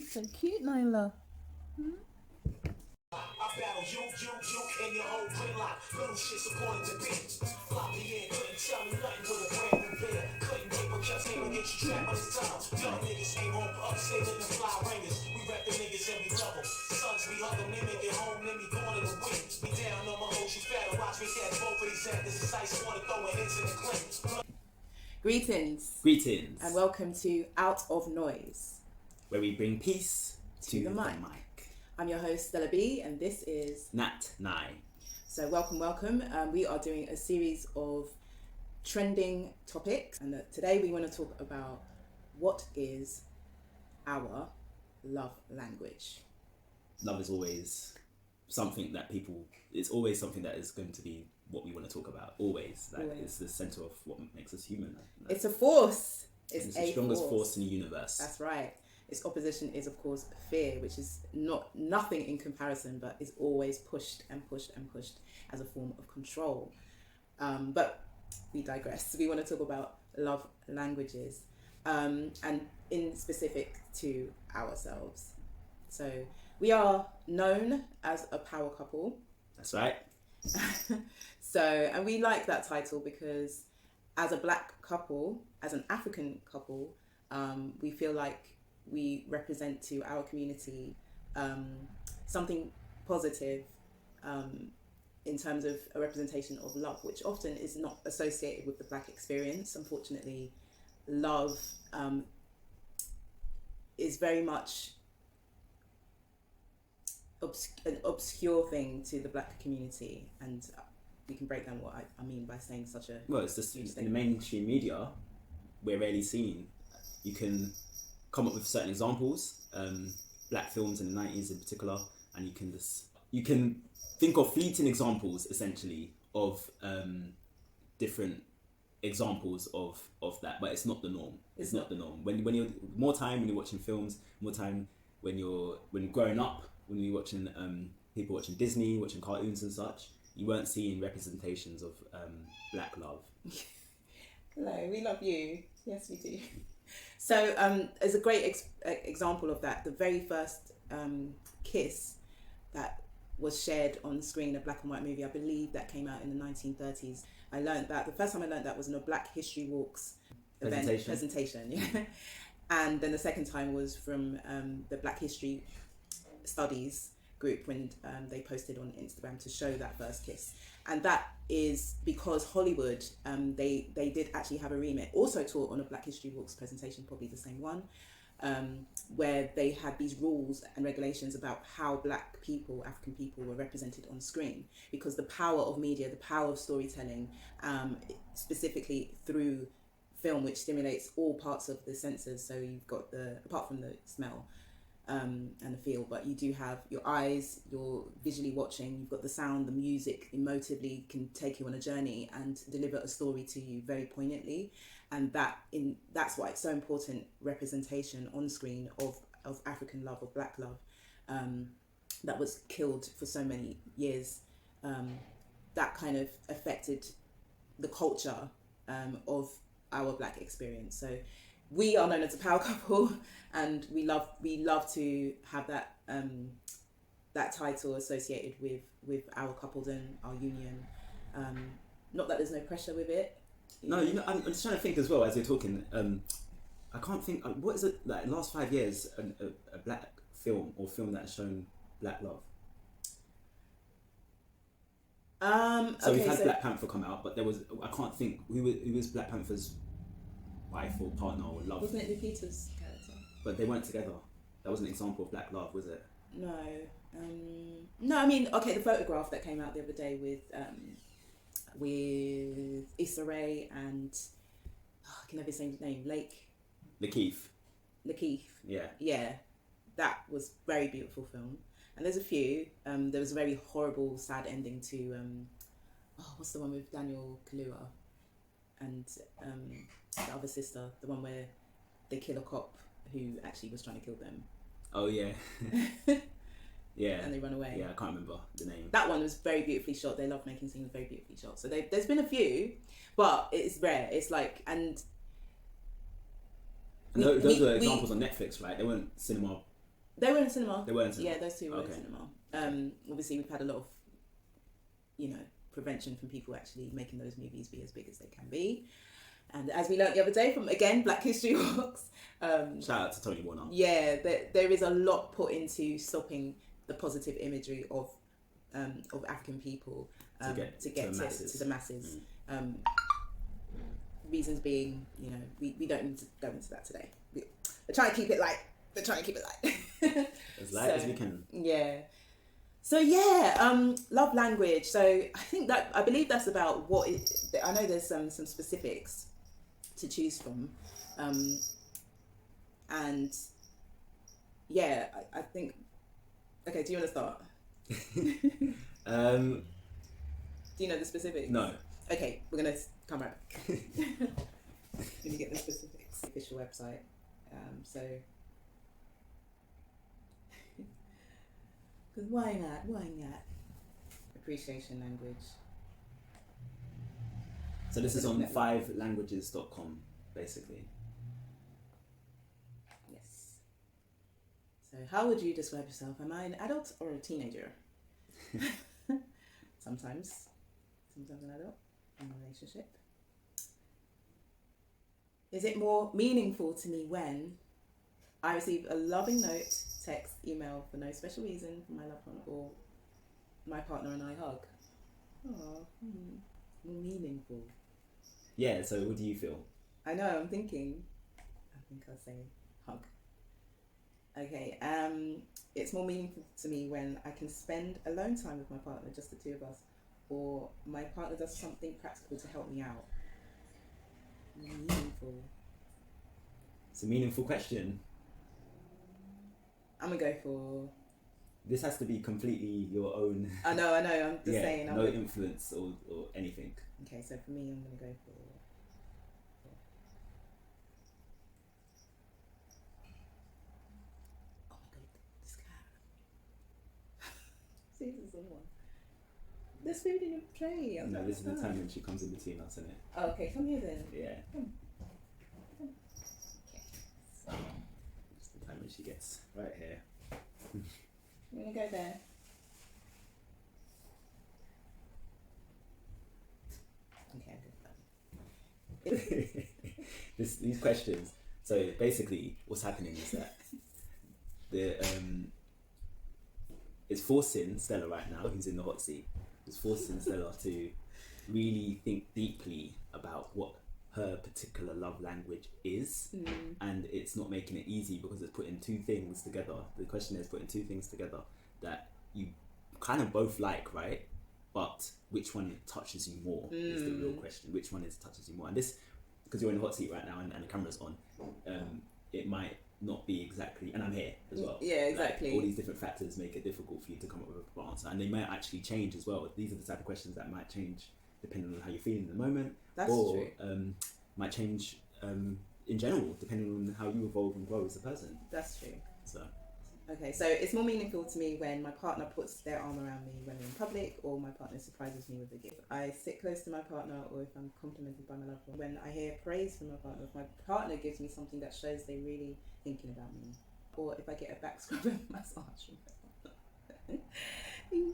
So cute, Nyla. I battle you, and your whole grid lock. Little shit's according to beats. Floppy in, couldn't tell me nothing with a brand new pair. Couldn't get what kept saying, get you trapped on this time. Young niggas ain't home for upstate living fly ringers. We rep the niggas and we love them. Sons, we hug them, they make it home, then we going to the wing. Me down on my hold you fatter. Watch me catch both of these actors. It's ice water throwing hits in the clip. Greetings. And welcome to Out of Noise, where we bring peace to the mic. I'm your host, Stella B, and this is Nat Nye. So welcome. We are doing a series of trending topics, and today we want to talk about what is our love language. Love is always something that it's always something that is going to be what we want to talk about. Always. It's the center of what makes us human. It's a force. It's the strongest force in the universe. That's right. Its opposition is, of course, fear, which is nothing in comparison, but is always pushed as a form of control. But we digress. We want to talk about love languages, and in specific to ourselves. So we are known as a power couple. That's right. And we like that title because as a black couple, as an African couple, we feel like we represent to our community something positive in terms of a representation of love, which often is not associated with the black experience. Unfortunately, love is very much an obscure thing to the black community, and we can break down what I mean by saying such a it's just in the mainstream media we're rarely seen. You can come up with certain examples, black films in the 90s in particular, and you can think of fleeting examples essentially of different examples of that, but it's not the norm. It's not the norm. When you're more time when you're watching films, more time when you're growing up, when you're watching people watching Disney, watching cartoons and such, you weren't seeing representations of black love. Hello, we love you. Yes, we do. So as a great example of that, the very first kiss that was shared on screen, a black and white movie, I believe that came out in the 1930s. I learned that, the first time I learned that was in a Black History Walks presentation. Yeah. And then the second time was from the Black History Studies group when they posted on Instagram to show that first kiss. And that is because Hollywood, they did actually have a remit, also taught on a Black History Walks presentation, probably the same one, where they had these rules and regulations about how black people, African people, were represented on screen, because the power of media, the power of storytelling, specifically through film, which stimulates all parts of the senses. So you've got apart from the smell, and the feel, but you do have your eyes, you're visually watching, you've got the sound, the music emotively can take you on a journey and deliver a story to you very poignantly. And that's why it's so important, representation on screen of African love, or black love, that was killed for so many years. That kind of affected the culture of our black experience. So we are known as a power couple, and we love to have that that title associated with our couples and our union. Not that there's no pressure with it. No, I'm just trying to think as well as you're talking. I can't think. What is it like? Last 5 years, a black film or film that has shown black love. So we've had Black Panther come out, but I can't think who was Black Panther's wife or partner or love. Wasn't it Lupita's character? But they weren't together. That was an example of black love, was it? No. I mean, okay, the photograph that came out the other day with Issa Rae and I can never say his name, Lakeith. Yeah, that was a very beautiful film. And there's a few. There was a very horrible, sad ending to what's the one with Daniel Kaluuya and the other sister, the one where they kill a cop who actually was trying to kill them. Oh yeah. Yeah. And they run away. Yeah, I can't remember the name. That one was very beautifully shot. They love making scenes very beautifully shot. So there's been a few, but it's rare. It's like, those were examples on Netflix, right? They weren't cinema They were in cinema. They were in cinema. Yeah, those two were in cinema. Obviously, we've had a lot of, prevention from people actually making those movies be as big as they can be. And as we learned the other day from, again, Black History Walks. Shout out to Tony Warner. Yeah, there is a lot put into stopping the positive imagery of African people to get to the masses. Reasons being, we don't need to go into that today. We're trying to keep it light. As light as we can. Yeah. So love language. So I believe that's about I know there's some specifics to choose from, and I think. Okay, do you want to start? Do you know the specifics? No. Okay, we're gonna come back. Let me get the specifics. Official website. So. Because why not? Appreciation language. So this is on 5languages.com, basically. Yes. So how would you describe yourself? Am I an adult or a teenager? Sometimes an adult in a relationship. Is it more meaningful to me when I receive a loving note, text, email for no special reason from my loved one, or my partner and I hug? More meaningful. Yeah, so what do you feel? I know, I think I'll say hug. Okay, it's more meaningful to me when I can spend alone time with my partner, just the two of us, or my partner does something practical to help me out. Meaningful. It's a meaningful question. I'm gonna go for. This has to be completely your own. I know. I'm just saying. No influence or anything. Okay, so for me, I'm gonna go for. Oh my god, this cat. See, this is the one. There's food in your tray. No, this is the time when she comes in between us, isn't it? Oh, okay, come here then. Yeah. Come. It's the time when she gets right here. I'm gonna go there. Okay, These questions. So basically, what's happening is that it's forcing Stella right now, who's in the hot seat. It's forcing Stella to really think deeply about what her particular love language is, and it's not making it easy because it's putting two things together. The question is putting two things together that you kind of both like, right? But which one touches you more is the real question. Which one touches you more? And this, because you're in the hot seat right now and the camera's on, it might not be exactly, and I'm here as well. Yeah, exactly. Like, all these different factors make it difficult for you to come up with an answer, and they might actually change as well. These are the type of questions that might change depending on how you're feeling in the moment. That's or true. Might change in general depending on how you evolve and grow as a person. That's true. So okay, so it's more meaningful to me when my partner puts their arm around me when we're in public, or my partner surprises me with a gift. I sit close to my partner, or if I'm complimented by my loved one. When I hear praise from my partner, if my partner gives me something that shows they're really thinking about me, or if I get a back scrub and massage from my partner.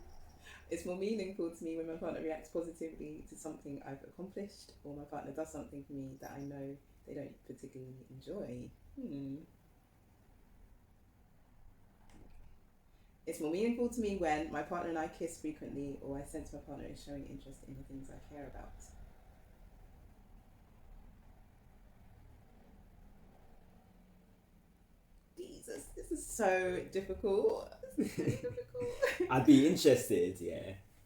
It's more meaningful to me when my partner reacts positively to something I've accomplished, or my partner does something for me that I know they don't particularly enjoy. It's more meaningful to me when my partner and I kiss frequently, or I sense my partner is showing interest in the things I care about. Jesus, this is so difficult. I'd be interested,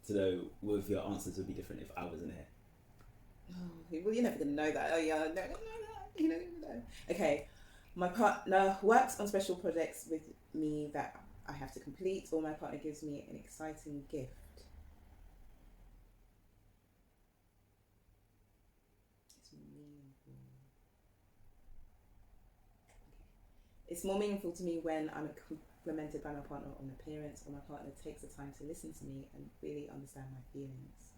to know if your answers would be different if I wasn't here. Oh, well, you're never gonna know that. Oh yeah, no, you don't even know. Okay, my partner works on special projects with me that I have to complete, or my partner gives me an exciting gift. It's meaningful. Okay. It's more meaningful to me when I'm complimented by my partner on appearance, or my partner takes the time to listen to me and really understand my feelings.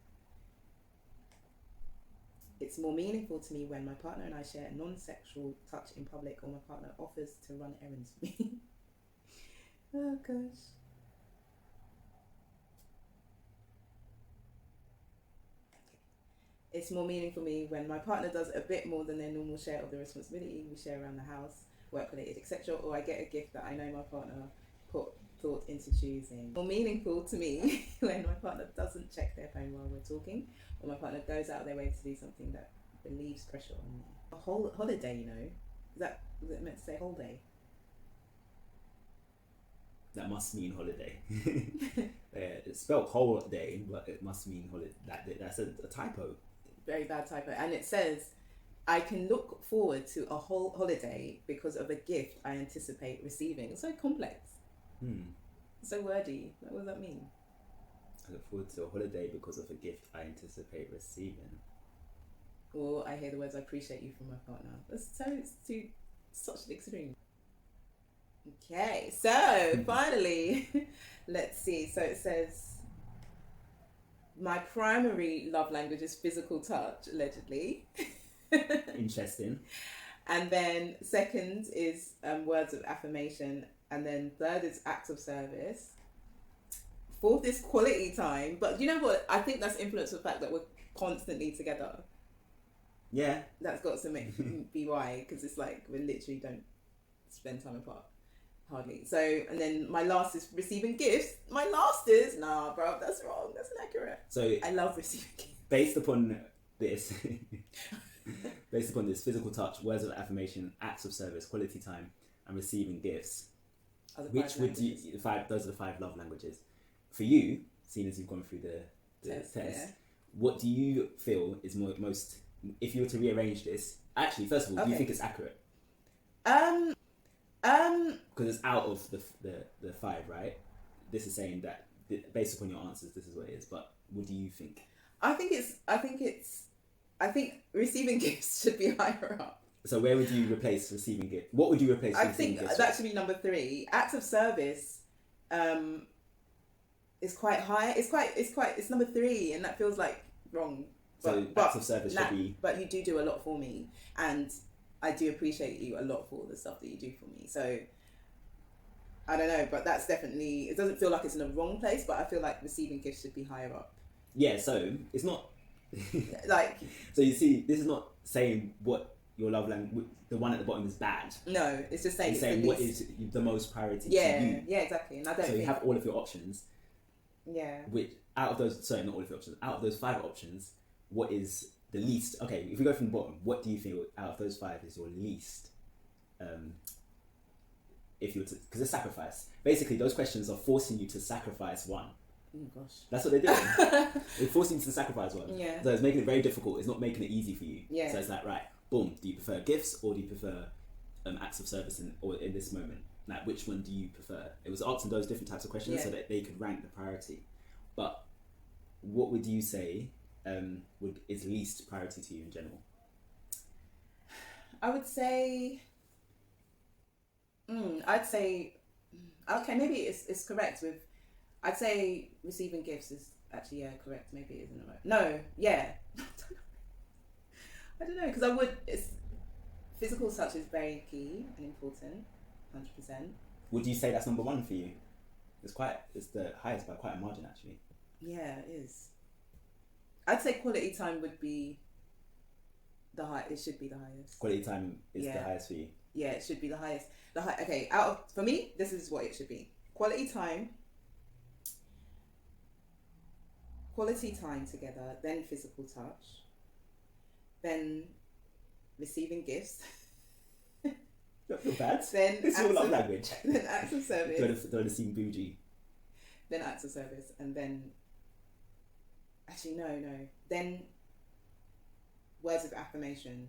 It's more meaningful to me when my partner and I share a non-sexual touch in public, or my partner offers to run errands for me. Oh gosh. It's more meaningful for me when my partner does a bit more than their normal share of the responsibility we share around the house, work related, etc. Or I get a gift that I know my partner put thought into choosing. More meaningful to me when my partner doesn't check their phone while we're talking, or my partner goes out of their way to do something that relieves pressure on me. A whole holiday, you know, was it meant to say whole day? That must mean holiday. It's spelled whole day, but it must mean holiday. That's a typo. Very bad typo. And it says, I can look forward to a whole holiday because of a gift I anticipate receiving. It's so complex. So wordy. What does that mean? I look forward to a holiday because of a gift I anticipate receiving. Or I hear the words, I appreciate you from my partner. It's such an extreme. Okay, so finally, let's see. So it says, my primary love language is physical touch, allegedly. Interesting. And then second is words of affirmation. And then third is acts of service. Fourth is quality time. But you know what? I think that's influenced the fact that we're constantly together. Yeah. That's got to be why, because it's like we literally don't spend time apart. Hardly. So, and then my last is receiving gifts. My last is, nah, bro, that's wrong. That's inaccurate. So I love receiving gifts. Based upon this, physical touch, words of affirmation, acts of service, quality time, and receiving gifts, which would you, those are the 5 love languages. For you, seeing as you've gone through the test, yeah. What do you feel is most, if you were to rearrange this, actually, first of all, do you think it's accurate? Because it's out of the 5, right? This is saying that based upon your answers, this is what it is. But what do you think? I think receiving gifts should be higher up. So where would you replace receiving gifts? What would you replace? I think that should be number 3. Acts of service, is quite high. It's number 3, and that feels like wrong. So acts of service should be. But you do a lot for me, and I do appreciate you a lot for all the stuff that you do for me. So I don't know, but that's definitely, it doesn't feel like it's in the wrong place, but I feel like receiving gifts should be higher up. Yeah, so it's not like, so you see, this is not saying what your love language, the one at the bottom, is bad. No, it's just saying, it's saying what is the most priority to you. Yeah, exactly. And I don't so you have all of your options. Yeah. Which out of those, sorry, not all of your options, out of those 5 options, what is the least? Okay, if we go from the bottom, what do you think out of those 5 is your least? If you were to, because it's sacrifice. Basically, those questions are forcing you to sacrifice one. Oh gosh. That's what they're doing. They're forcing you to sacrifice one. Yeah. So it's making it very difficult. It's not making it easy for you. Yeah. So it's like, right, boom. Do you prefer gifts or do you prefer acts of service in this moment? Like, which one do you prefer? It was asking those different types of questions so that they could rank the priority. But what would you say is least priority to you in general? I would say. I'd say, okay, maybe it's correct with, I'd say receiving gifts is actually, correct. Maybe it isn't right. No, yeah. I don't know, because physical touch is very key and important, 100%. Would you say that's number 1 for you? It's the highest by quite a margin, actually. Yeah, it is. I'd say quality time would be it should be the highest. Quality time is the highest for you? Yeah, it should be the highest. Okay, for me, this is what it should be. Quality time together, then physical touch, then receiving gifts. Don't feel bad. Then it's your love language. Then acts of service. Don't want to seem bougie. Then acts of service, and then actually no. Then words of affirmation,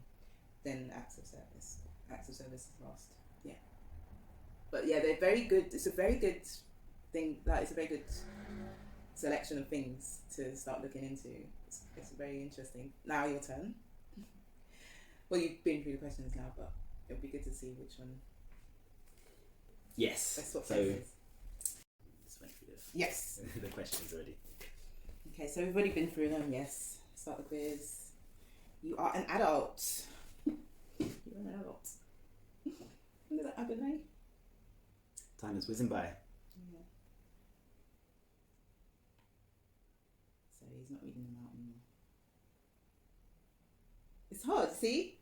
then acts of service. Acts of service is last. Yeah. But yeah, they're very good. It's a very good thing. Like, it's a very good selection of things to start looking into. It's very interesting. Now your turn. Well, you've been through the questions now, but it would be good to see which one. Yes. That's what so. Just went through yes. the questions already. Okay, so we've already been through them. Yes. Start the quiz. You are an adult. You're an adult. Look at that Abernay. Time is whizzing by. It's hard, see?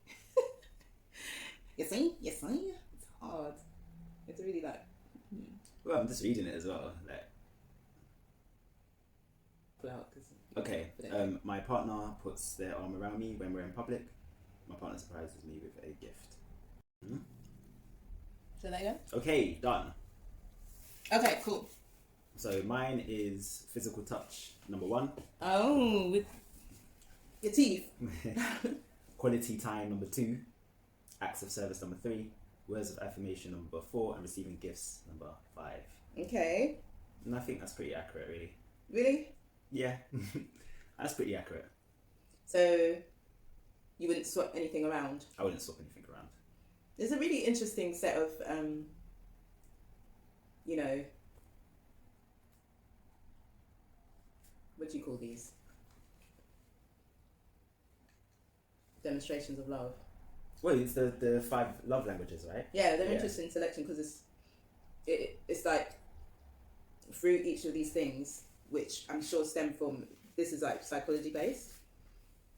You see? It's hard. It's really like... Well, I'm just reading it as well. Like, okay, my partner puts their arm around me when we're in public. My partner surprises me with a gift. Say that again? Okay, done. Okay, cool. So mine is physical touch, number 1. Oh, with your teeth. Quality time, number 2. Acts of service, number 3. Words of affirmation, number 4. And receiving gifts, number 5. Okay. And I think that's pretty accurate, really. Really? Yeah, that's pretty accurate. So you wouldn't swap anything around? I wouldn't swap anything around. There's a really interesting set of, you know, what do you call these? Demonstrations of love. Well, it's the 5 love languages, right? Yeah, they're interesting selection because it's like through each of these things, which I'm sure stem from, this is like psychology based.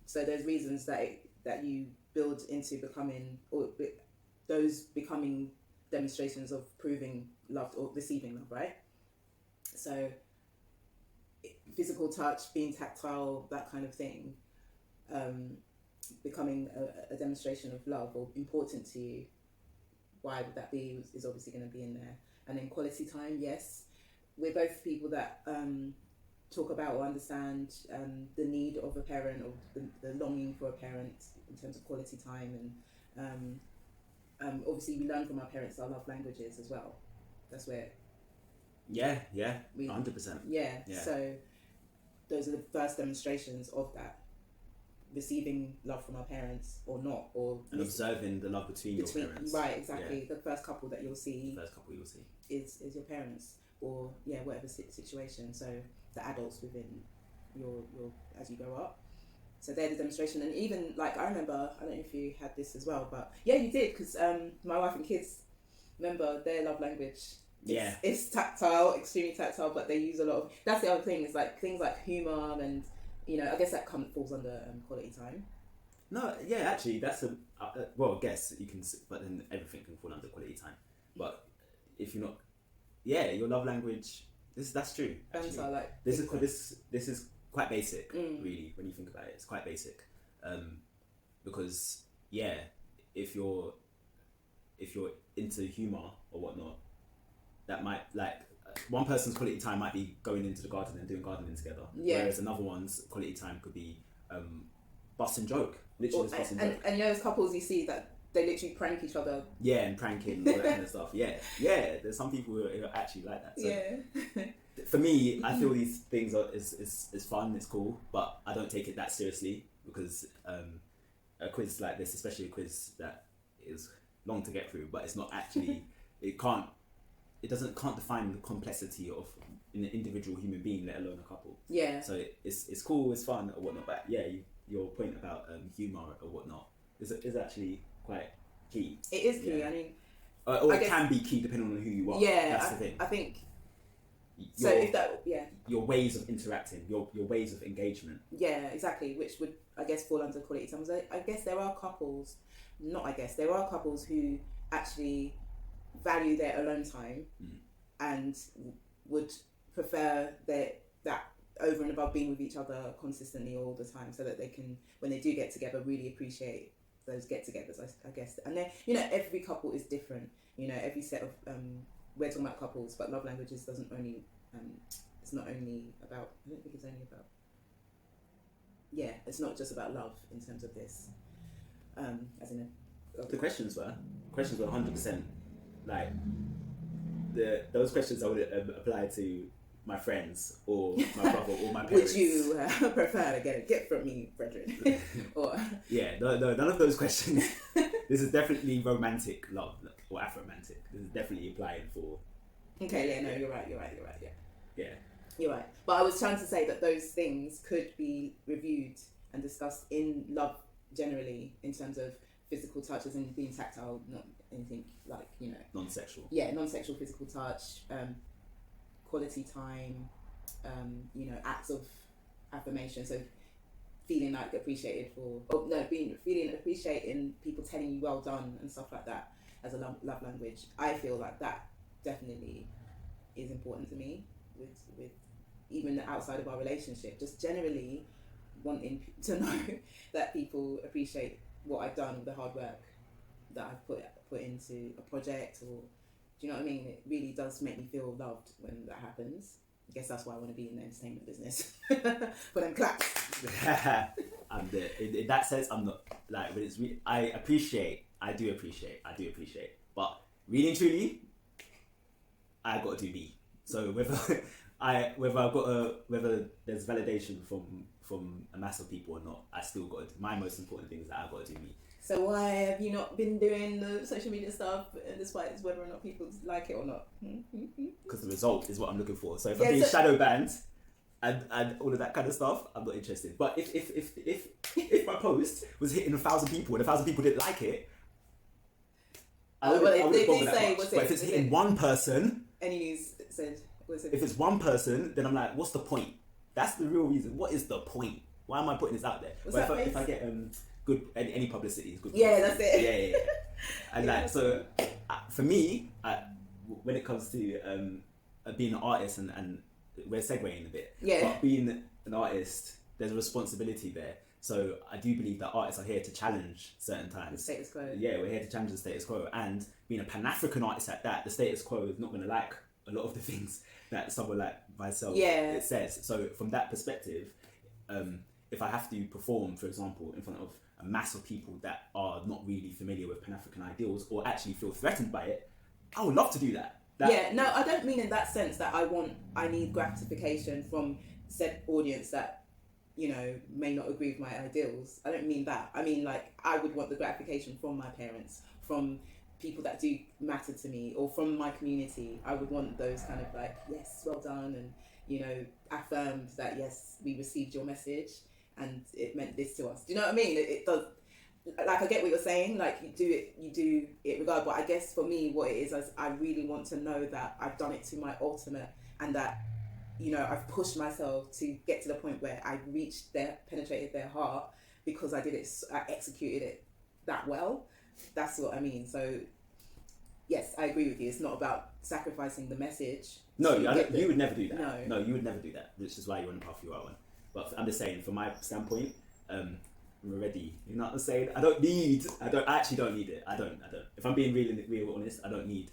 So there's reasons that you build into becoming, or those becoming demonstrations of proving love or receiving love, right? So physical touch, being tactile, that kind of thing, becoming a demonstration of love or important to you. Why would that be? Is obviously going to be in there. And then quality time, yes. We're both people that talk about or understand the need of a parent, or the longing for a parent in terms of quality time. And obviously we learn from our parents our love languages as well. That's where... Yeah, 100%. Yeah, so those are the first demonstrations of that. Receiving love from our parents or not, and observing the love between your parents. Right, exactly. Yeah. The first couple that you'll see. Is your parents, or whatever situation. So the adults within your as you grow up. So they're the demonstration, and even like I remember, I don't know if you had this as well, but yeah, you did, because my wife and kids, remember their love language. It's tactile, extremely tactile, but they use a lot of. That's the other thing. Is like things like humor and. I guess that falls under quality time. No, yeah, actually, that's well, I guess you can, but then everything can fall under quality time. But if you're not, your love language, that's true. Actually, like this is quite basic, really, when you think about it. It's quite basic, because if you're into humor or whatnot, that might one person's quality time might be going into the garden and doing gardening together, whereas another one's quality time could be bust and joke, literally bust and joke. And those couples you see that they literally prank each other. Yeah, and pranking, all that kind of stuff. Yeah. There's some people who are actually like that. So for me, I feel these things is fun, it's cool, but I don't take it that seriously, because a quiz like this, especially a quiz that is long to get through, but it's not actually can't define the complexity of an individual human being, let alone a couple. Yeah. So it's cool, it's fun or whatnot. But your point about humor or whatnot is actually quite key. It is key. Yeah. I mean, or it can be key depending on who you are. Yeah, that's the thing. I think. Your ways of interacting, your ways of engagement. Yeah, exactly. Which would, I guess, fall under quality time. I guess there are couples. There are couples who actually value their alone time and would prefer that over and above being with each other consistently all the time, so that they can, when they do get together, really appreciate those get-togethers, I guess. And then every couple is different. Every set of we're talking about couples, but love languages doesn't only it's not only about, I don't think it's only about, it's not just about love in terms of this, as in the questions were 100% like those questions I would apply to my friends or my brother or my parents. Would you prefer to get a gift from me, brethren? Or no, none of those questions. This is definitely romantic love or Afro-romantic. This is definitely applying for. Okay, you're right. Yeah, you're right. But I was trying to say that those things could be reviewed and discussed in love generally, in terms of physical touches and being tactile, not anything like non-sexual. Non-sexual physical touch, quality time, acts of affirmation. So feeling like appreciated for, or no, feeling appreciated in people telling you well done and stuff like that as a love language. I feel like that definitely is important to me with even outside of our relationship, just generally wanting to know that people appreciate what I've done, the hard work that I've put into a project, or do you know what I mean? It really does make me feel loved when that happens. I guess that's why I want to be in the entertainment business. For them claps. I'm there. In that sense, I'm not like. But it's I do appreciate. But really and truly, I got to do me. So whether whether there's validation from a mass of people or not, I still got to do. My most important thing is that I got to do me. So why have you not been doing the social media stuff, despite whether or not people like it or not? Because the result is what I'm looking for. So if I'm being shadow banned and all of that kind of stuff, I'm not interested. But if my post was hitting 1,000 people and 1,000 people didn't like it, I wouldn't bother that much. But if it's hitting one person, Any news said, if it's one person, then I'm like, what's the point? That's the real reason. What is the point? Why am I putting this out there? But if I get good any publicity is good. Yeah, that's it. Yeah. And like so, for me, when it comes to being an artist, and we're segueing a bit. Yeah. But being an artist, there's a responsibility there. So I do believe that artists are here to challenge certain times. The status quo. Yeah, we're here to challenge the status quo, and being a Pan-African artist at that, the status quo is not going to like a lot of the things that someone like myself it says. So from that perspective, if I have to perform, for example, in front of a mass of people that are not really familiar with Pan-African ideals or actually feel threatened by it, I would love to do that. No, I don't mean in that sense that I need gratification from said audience that, you know, may not agree with my ideals. I don't mean that. I mean, like, I would want the gratification from my parents, from people that do matter to me, or from my community. I would want those kind of like, yes, well done, and, you know, affirmed that, yes, we received your message and it meant this to us. Do you know what I mean? It does. Like, I get what you're saying, like, you do it regard, but I guess for me what it is I really want to know that I've done it to my ultimate, and that, you know, I've pushed myself to get to the point where I penetrated their heart because I executed it that well. That's what I mean. So yes, I agree with you. It's not about sacrificing the message. No, you would never do that. No, you would never do that, which is why you're on the path you are on. But I'm just saying, from my standpoint, I'm ready. You know what I'm saying? I actually don't need it. I don't. If I'm being real honest, I don't need.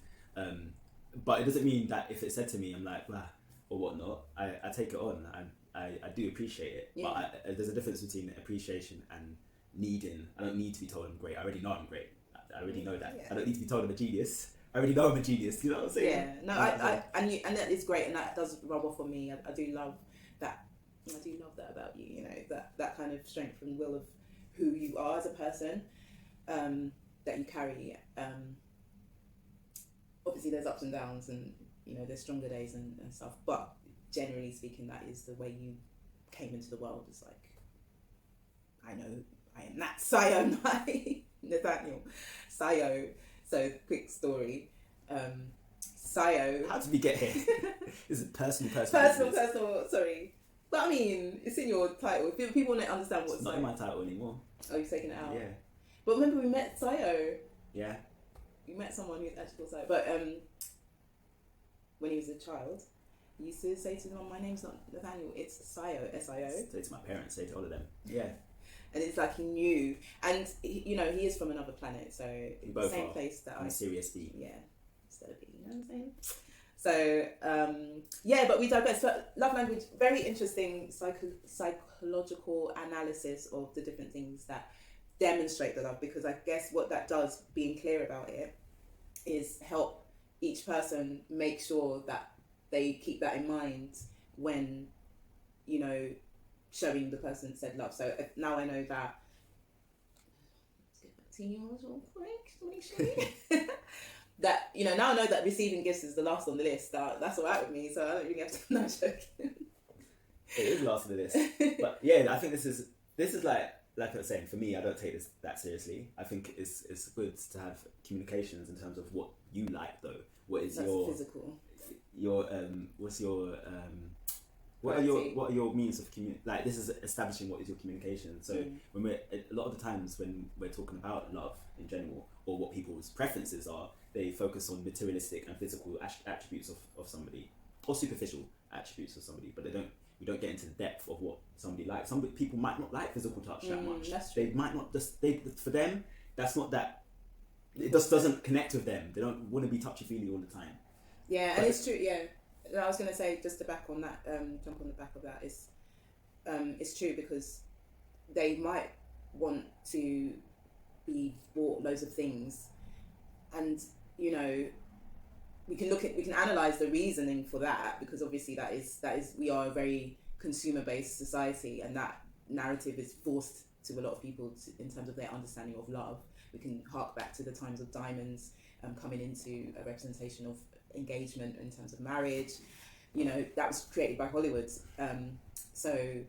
But it doesn't mean that if it's said to me, I'm like, blah, or whatnot. I take it on. I do appreciate it. Yeah. But there's a difference between appreciation and needing. I don't need to be told I'm great. I already know I'm great. I already know that. Yeah. I don't need to be told I'm a genius. I already know I'm a genius. You know what I'm saying? Yeah. No, and that is great, and that does rub off on me. I do love that. I do love that about you. You know, that kind of strength and will of who you are as a person, that you carry. Obviously, there's ups and downs, and, you know, there's stronger days and stuff. But generally speaking, that is the way you came into the world. It's like, I know I am that Sayo Nathaniel. Sayo. So, quick story. Sayo. How did we get here? Is it personal? Sorry. But I mean, it's in your title. If people want to understand what's it's not in my title anymore. Oh, you've taken it out? Yeah. But remember, we met Sayo. Yeah. You met someone who's actually called Sayo. But when he was a child, he used to say to them, my name's not Nathaniel, it's Sayo, S-I-O. Say it to my parents, say it to all of them. Yeah. And it's like he knew. And, you know, he is from another planet, so the same place that I... Serious B. Yeah. Instead of B, you know what I'm saying? So, yeah, but we digress. So, love language, very interesting psychological analysis of the different things that demonstrate the love, because I guess what that does, being clear about it, is help each person make sure that they keep that in mind when, you know, showing the person said love. So now I know that, let's get back to yours real quick, that, you know, now I know that receiving gifts is the last on the list. That's all right with me, so I don't really have to. No, joking. It is last on the list, but yeah, I think this is like I was saying. For me, I don't take this that seriously. I think it's good to have communications in terms of what you like, though. What is That's your physical? Your what's your What priority. are your means of like this is establishing what is your communication. So when we're a lot of the times when we're talking about love in general or what people's preferences are, they focus on materialistic and physical attributes of somebody or superficial attributes of somebody, but we don't get into the depth of what somebody likes. Some people might not like physical touch that much. That's true. They might not for them that's not that. It just doesn't connect with them. They don't want to be touchy-feely all the time. Yeah, and it's true. Yeah, I was going to say just to back on that, jump on the back of that is, it's true because they might want to be bought loads of things, and you know, we can analyze the reasoning for that because obviously that is we are a very consumer-based society, and that narrative is forced to a lot of people in terms of their understanding of love. We can hark back to the times of diamonds coming into a representation of engagement in terms of marriage. You know, that was created by Hollywood. So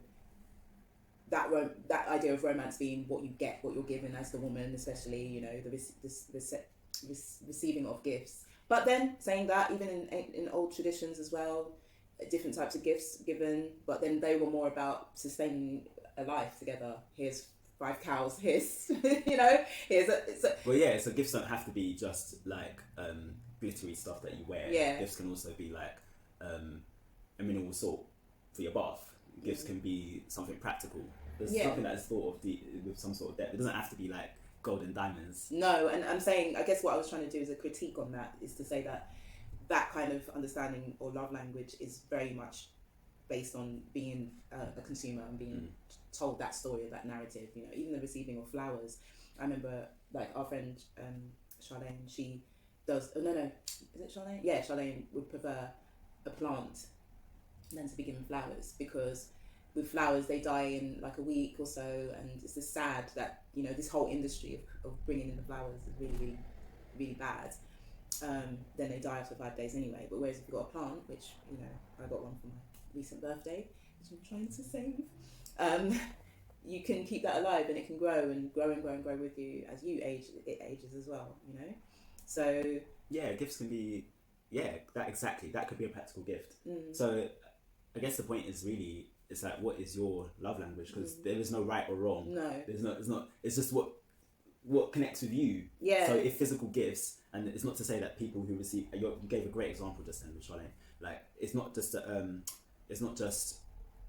that idea of romance being what you get, what you're given as the woman, especially, you know, the receiving of gifts. But then saying that, even in old traditions as well, different types of gifts given, but then they were more about sustaining a life together. Here's 5 cows, here's, you know, Well, yeah, so gifts don't have to be just like glittery stuff that you wear. Yeah. Gifts can also be like a mineral salt for your bath. Gifts can be something practical. There's something that is thought of with some sort of depth. It doesn't have to be like gold and diamonds. No, and I'm saying, I guess what I was trying to do is a critique on that, is to say that kind of understanding or love language is very much based on being a consumer and being told that story, that narrative. You know, even the receiving of flowers. I remember, like, our friend Charlene, she does. Oh no, is it Charlene? Yeah, Charlene would prefer a plant than to be given flowers, because with flowers they die in like a week or so, and it's just sad that, you know, this whole industry of bringing in the flowers is really, really, really bad. Then they die after 5 days anyway. But whereas if you've got a plant, which, you know, I got one for my recent birthday, which I'm trying to save, you can keep that alive, and it can grow and grow and grow and grow with you as you age. It ages as well, you know. So yeah, gifts can be that could be a practical gift. So I guess the point is really, it's like, what is your love language? Because there is no right or wrong. No, there's not. It's not. It's just what connects with you. Yeah. So if physical gifts, and it's not to say that people who receive, you gave a great example just then with Charlene. Like, it's not just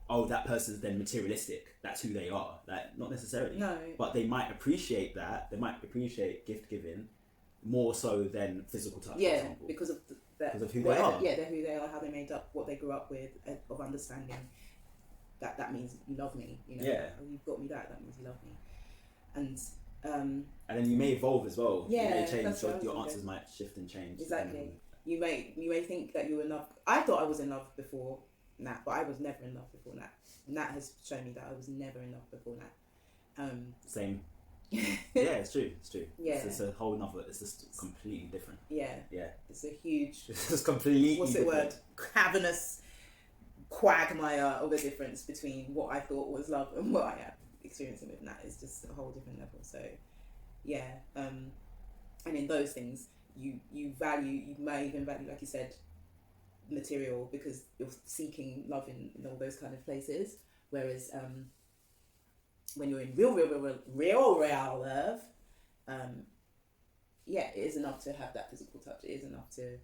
oh, that person's then materialistic. That's who they are. Like, not necessarily. No. But they might appreciate that. They might appreciate gift giving more so than physical touch. Yeah, for example. because of who they are. Yeah, they're who they are, how they made up, what they grew up with, of understanding that means you love me. You know, Yeah. oh, you've got me that means you love me, and then you may evolve as well. Yeah, you may change. that's what I So was your thinking. answers might shift and change. Exactly. You may think that you were in love. I thought I was in love before Nat, but I was never in love before Nat. Nat has shown me that I was never in love before Nat. Same. Yeah, it's true. Yeah. It's a whole nother. It's just completely different. Yeah. Yeah. It's a huge. It's just completely. What's the different. word? Cavernous quagmire of a difference between what I thought was love and what I am experiencing with Nat. Is just a whole different level. So, yeah. And in those things, you may even value, like you said, material, because you're seeking love in all those kind of places. Whereas when you're in real love, yeah, it is enough to have that physical touch. It is enough to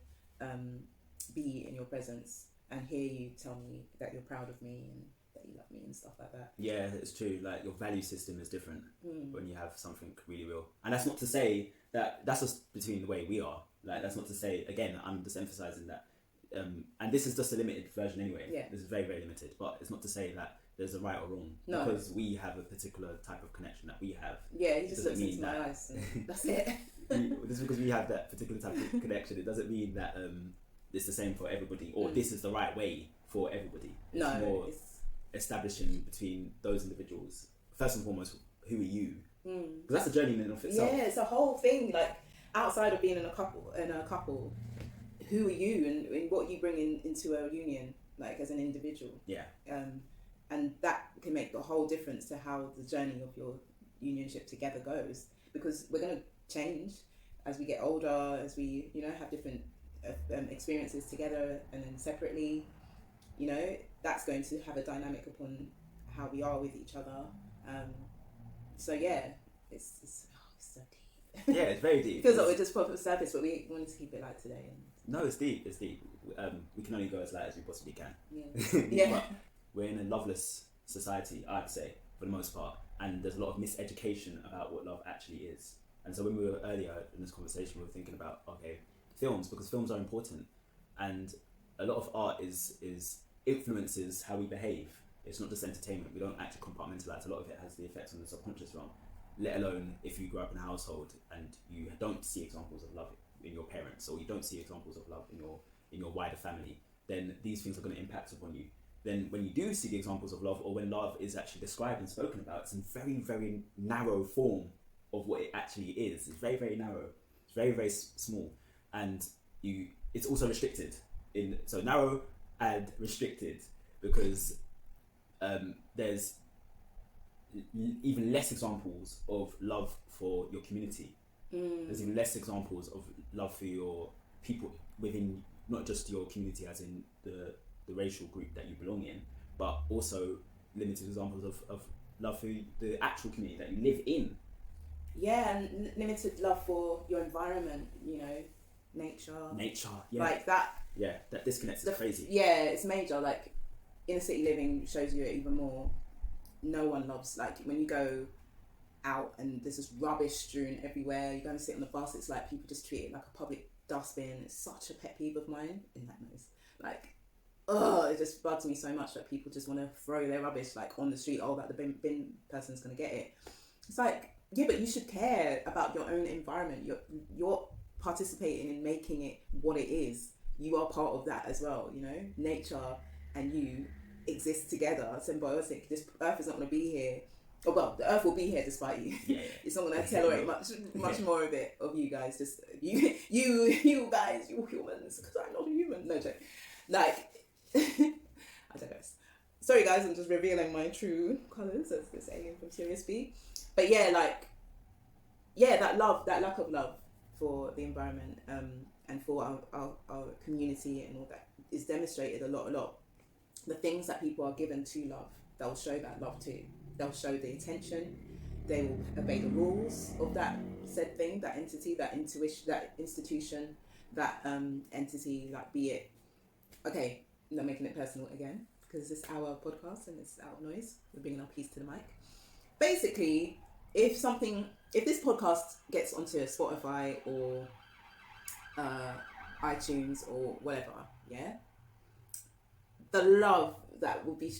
be in your presence and hear you tell me that you're proud of me and that you love me and stuff like that. Yeah, it's true. Like, your value system is different when you have something really real. And that's not to say that that's just between the way we are. Like, that's not to say, again, I'm just emphasizing that. And this is just a limited version anyway. Yeah. This is very, very limited. But it's not to say that there's a right or wrong. No. Because we have a particular type of connection that we have. Yeah, he just Doesn't looks mean into my that- eyes and that's it. Just because we have that particular type of connection, it doesn't mean that it's the same for everybody, or this is the right way for everybody. It's No, more it's establishing between those individuals. First and foremost, who are you? Because that's a journey in and of itself. yeah, it's a whole thing. Like, outside of being in a couple, who are you and what you bring into a union, like, as an individual. Yeah. And that can make a whole difference to how the journey of your unionship together goes, because we're going to change as we get older, as we, you know, have different experiences together and then separately. you know, that's going to have a dynamic upon how we are with each other. So yeah, it's so deep. Yeah, it's very deep. Feels like we're just popping the surface, but we wanted to keep it light today. No, it's deep. It's deep. We can only go as light as we possibly can. Yeah. Yeah. But we're in a loveless society, I'd say, for the most part, and there's a lot of miseducation about what love actually is. And so when we were earlier in this conversation, we were thinking about, okay, films, because films are important, and a lot of art is influences how we behave. It's not just entertainment. We don't actually compartmentalize. A lot of it has the effects on the subconscious realm, let alone if you grow up in a household and you don't see examples of love in your parents, or you don't see examples of love in your wider family, then these things are going to impact upon you. Then when you do see the examples of love, or when love is actually described and spoken about, it's in very, very narrow form of what it actually is. It's very, very narrow. It's very, very small. And it's also restricted. So narrow and restricted, because there's even less examples of love for your community. There's even less examples of love for your people within, not just your community as in the racial group that you belong in, but also limited examples of love for the actual community that you live in. Yeah, and limited love for your environment, you know, nature, yeah. Like that. Yeah, that disconnect is crazy. Yeah, it's major. Like, inner city living shows you it even more. No one loves, like, when you go out and there's just rubbish strewn everywhere, you go and sit on the bus, it's like people just treat it like a public dustbin. It's such a pet peeve of mine in that nose. Like, it just bugs me so much that people just want to throw their rubbish like on the street. Oh, that the bin person's gonna get it. It's like, yeah, but you should care about your own environment. You're participating in making it what it is. You are part of that as well, you know. Nature and you exist together, symbiotic. This earth is not going to be here. Oh, well, the earth will be here despite you. Yeah. It's not going to tolerate much more of it, of you guys. Just you guys, you humans, because I'm not a human. No joke. Like, I digress. Sorry guys, I'm just revealing my true colours as this alien from Sirius B. But yeah, like, yeah, that lack of love for the environment, and for our community and all that is demonstrated a lot. The things that people are given to love, they'll show that love too. They'll show the attention. They will obey the rules of that said thing, that entity, that intuition, that institution, that entity. Like, be it, okay, not making it personal again, because it's our podcast and it's our noise. We're bringing our piece to the mic. Basically, if this podcast gets onto Spotify or iTunes or whatever, yeah, the love that will be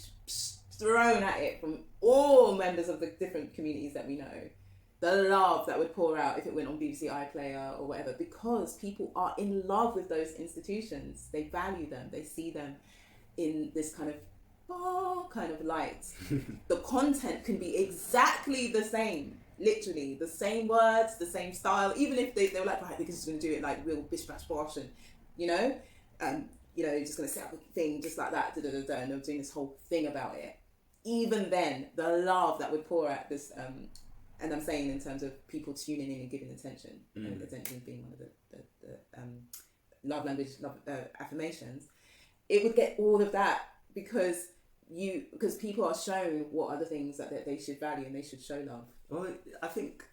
thrown at it from all members of the different communities that we know, the love that would pour out if it went on BBC iPlayer or whatever, because people are in love with those institutions. They value them. They see them in this kind of light. The content can be exactly the same. Literally the same words, the same style, even if they were like, right, we're just going to do it like real bish bash bosh, and you're just going to set up a thing just like that, and they were doing this whole thing about it. Even then, the love that would pour out this, and I'm saying in terms of people tuning in and giving attention, and attention being one of the love language, affirmations, it would get all of that because people are shown what are the things that they should value and they should show love. Well, I think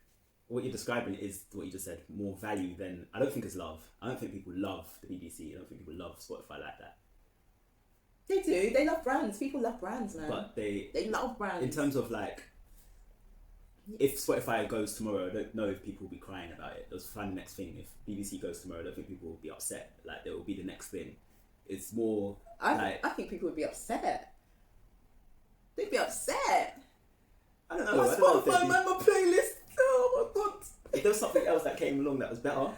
what you're describing is what you just said, more value than, I don't think it's love. I don't think people love the BBC. I don't think people love Spotify like that. They do. They love brands. People love brands, man. But they love brands. In terms of like, if Spotify goes tomorrow, I don't know if people will be crying about it. They'll find the next thing. If BBC goes tomorrow, I don't think people will be upset. Like, there will be the next thing. It's more I think people would be upset. They'd be upset. I don't know. My Spotify, my playlist. Oh my god. If there was something else that came along that was better,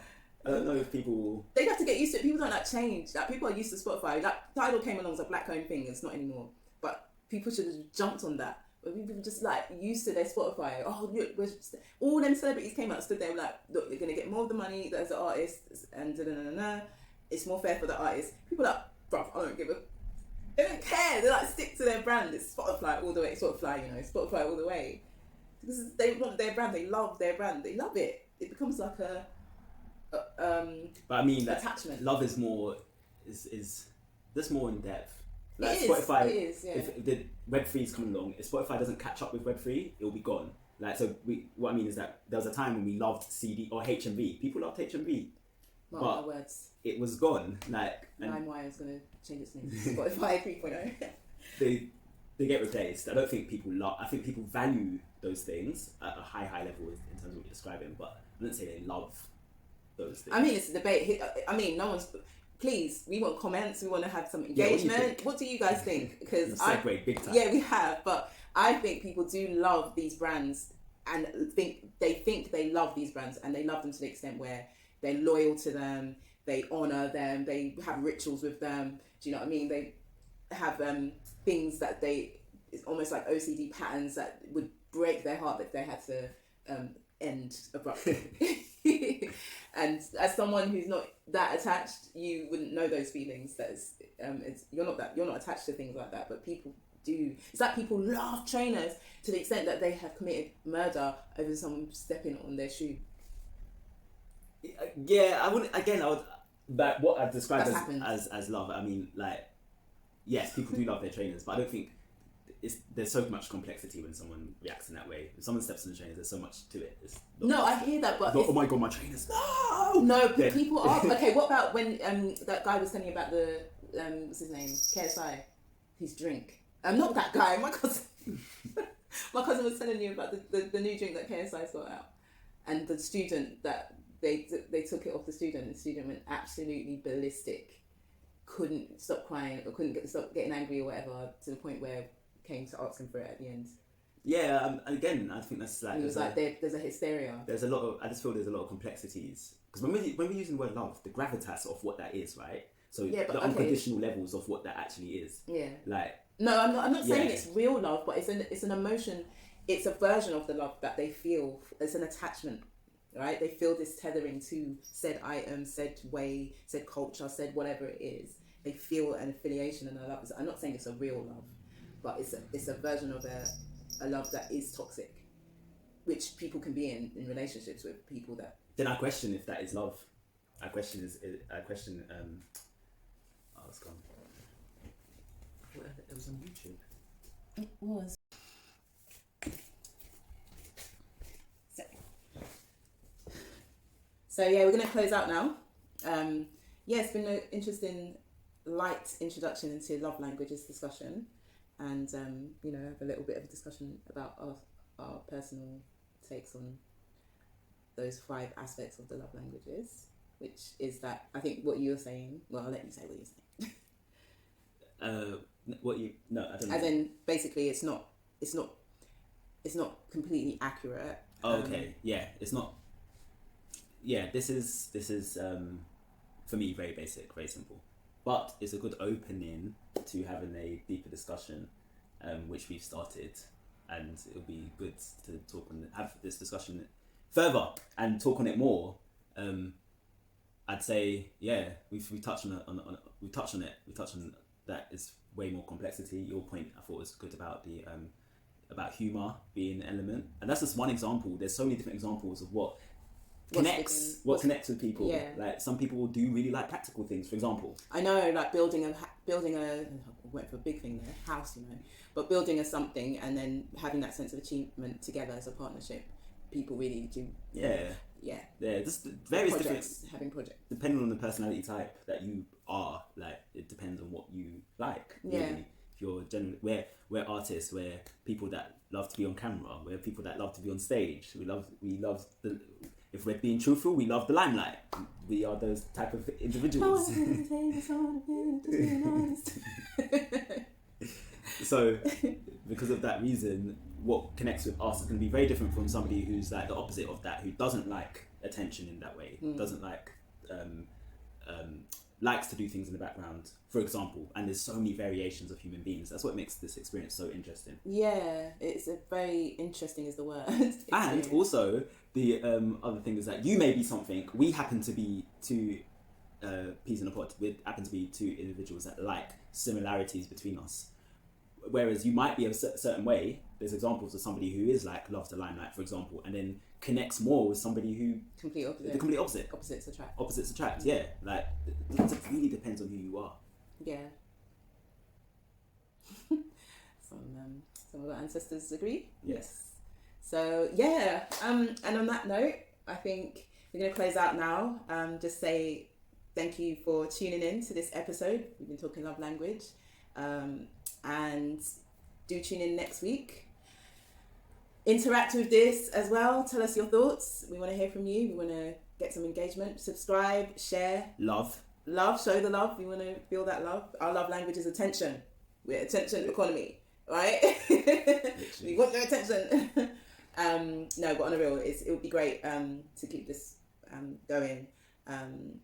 I don't know if people... They'd have to get used to it. People don't like change. Like, people are used to Spotify. Like, Tidal came along as a black-owned thing. It's not anymore. But people should have jumped on that. But people just like used to their Spotify. Oh, all them celebrities came out, stood there like, look, you're gonna get more of the money as the artist, and it's more fair for the artist. People are like, bruv, I don't give a... They don't care. They like stick to their brand. It's Spotify all the way. Spotify all the way. Because they want their brand. They love their brand. They love it. It becomes like a but I mean, attachment. Love is more is there's more in depth Like It is, Spotify, it is, yeah. if the Web3 is coming along, if Spotify doesn't catch up with Web3, it'll be gone. Like, so what I mean is that there was a time when we loved CD or HMV. People loved HMV, Mark but my words. it was gone. Like, and LimeWire is going to change its name to Spotify 3.0. they get replaced. I don't think people love. I think people value those things at a high level in terms of what you're describing, but I wouldn't say they love those things. I mean, it's a debate. I mean, no one's. Please, we want comments. We want to have some Yeah, engagement. What do you guys think? Because segue big time. Yeah, we have, but I think people do love these brands and think they love these brands and they love them to the extent where they're loyal to them, they honor them, they have rituals with them. Do you know what I mean? They have things that it's almost like OCD patterns that would break their heart if they had to end abruptly. And as someone who's not that attached, you wouldn't know those feelings. You're not attached to things like that, but people do. It's like people love trainers to the extent that they have committed murder over someone stepping on their shoe. Yeah, I wouldn't. Again, I would. But what I've described That's as love, I mean, like, yes, people do love their trainers, but I don't think there's so much complexity when someone reacts in that way. If someone steps on the trainers, there's so much to it. No, I hear that, but oh my god, my trainers! No, but people are okay. What about when that guy was telling you about the what's his name, KSI, his drink? Not that guy, my cousin. My cousin was telling you about the new drink that KSI's got out, and the student that they took it off the student. The student went absolutely ballistic, couldn't stop crying or couldn't stop getting angry or whatever, to the point where came to ask him for it at the end. Yeah, again, I think that's like. And it was like there's a hysteria. There's a lot of. I just feel there's a lot of complexities because when we're using the word love, the gravitas of what that is, right? So Yeah, but the unconditional levels of what that actually is. Yeah. Like. No, I'm not saying it's real love, but it's an emotion. It's a version of the love that they feel. It's an attachment, right? They feel this tethering to said item, said way, said culture, said whatever it is. They feel an affiliation and a love. I'm not saying it's a real love, but it's a version of a love that is toxic, which people can be in relationships with people that. Then I question if that is love. I question. Oh, it's gone. It was on YouTube. It was. So yeah, we're going to close out now. Yeah, it's been an interesting, light introduction into love languages discussion, and have a little bit of a discussion about our personal takes on those 5 aspects of the love languages, which is that I think what you're saying. Well, I'll let you say what you're saying. No, I don't know. As in, basically, it's not completely accurate. Okay, yeah, it's not. Yeah, this is for me very basic, very simple, but it's a good opening to having a deeper discussion, which we've started, and it'll be good to talk on have this discussion further and talk on it more. I'd say we touched on that. Is way more complexity. Your point I thought was good about the about humor being an element, and that's just one example. There's so many different examples of what connects with people. Yeah. Like some people do really like practical things. For example, I know, like building a I went for a big thing there, house, but building a something and then having that sense of achievement together as a partnership. People really do. Yeah. Just various projects, different having projects. Depending on the personality type that you are, like it depends on what you like. Really. Yeah. If you're generally, we're artists, we're people that love to be on camera, we're people that love to be on stage. We love if we're being truthful, we love the limelight. We are those type of individuals. So, because of that reason, what connects with us is going to be very different from somebody who's like the opposite of that, who doesn't like attention in that way, doesn't like, likes to do things in the background, for example. And there's so many variations of human beings. That's what makes this experience so interesting. Yeah, it's a very interesting is the word. And also, the other thing is that you may be something, we happen to be two peas in a pod. We happen to be two individuals that like similarities between us. Whereas you might be a certain way. There's examples of somebody who is like loves the limelight, for example, and then connects more with somebody who complete opposite. The complete opposite. Opposites attract. Yeah, like it really depends on who you are. Yeah. Some of our ancestors agree. Yes. So yeah, and on that note, I think we're going to close out now. Just say thank you for tuning in to this episode. We've been talking love language, and do tune in next week. Interact with this as well. Tell us your thoughts. We want to hear from you. We want to get some engagement. Subscribe, share, Love. show the love. We want to feel that love. Our love language is attention. We're attention economy, right? We want your attention. No, but on a real, it would be great to keep this going.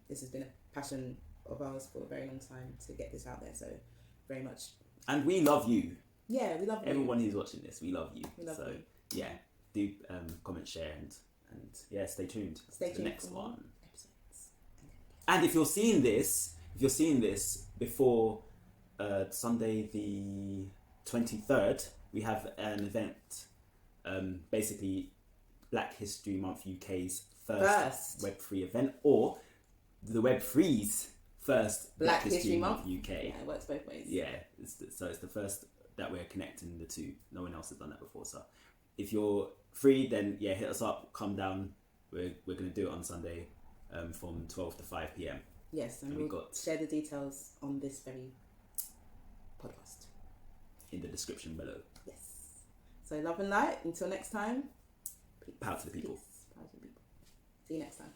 This has been a passion of ours for a very long time to get this out there. So very much. And we love you. Yeah, we love you. Everyone who's watching this, we love you. We love you. Yeah, do comment, share, and yeah, stay tuned. Stay to tuned the next for one. episodes. And if you're seeing this before Sunday the 23rd, we have an event. Basically, Black History Month UK's first Web3 event, or the Web3's first Black History Month UK. Yeah, it works both ways. Yeah, it's the first that we're connecting the two. No one else has done that before. So if you're free, then yeah, hit us up. Come down. We're going to do it on Sunday from 12 to 5 p.m. Yes, and we'll share the details on this very podcast in the description below. Yes. So love and light. Until next time. Power to the people. Peace. Power to the people. See you next time.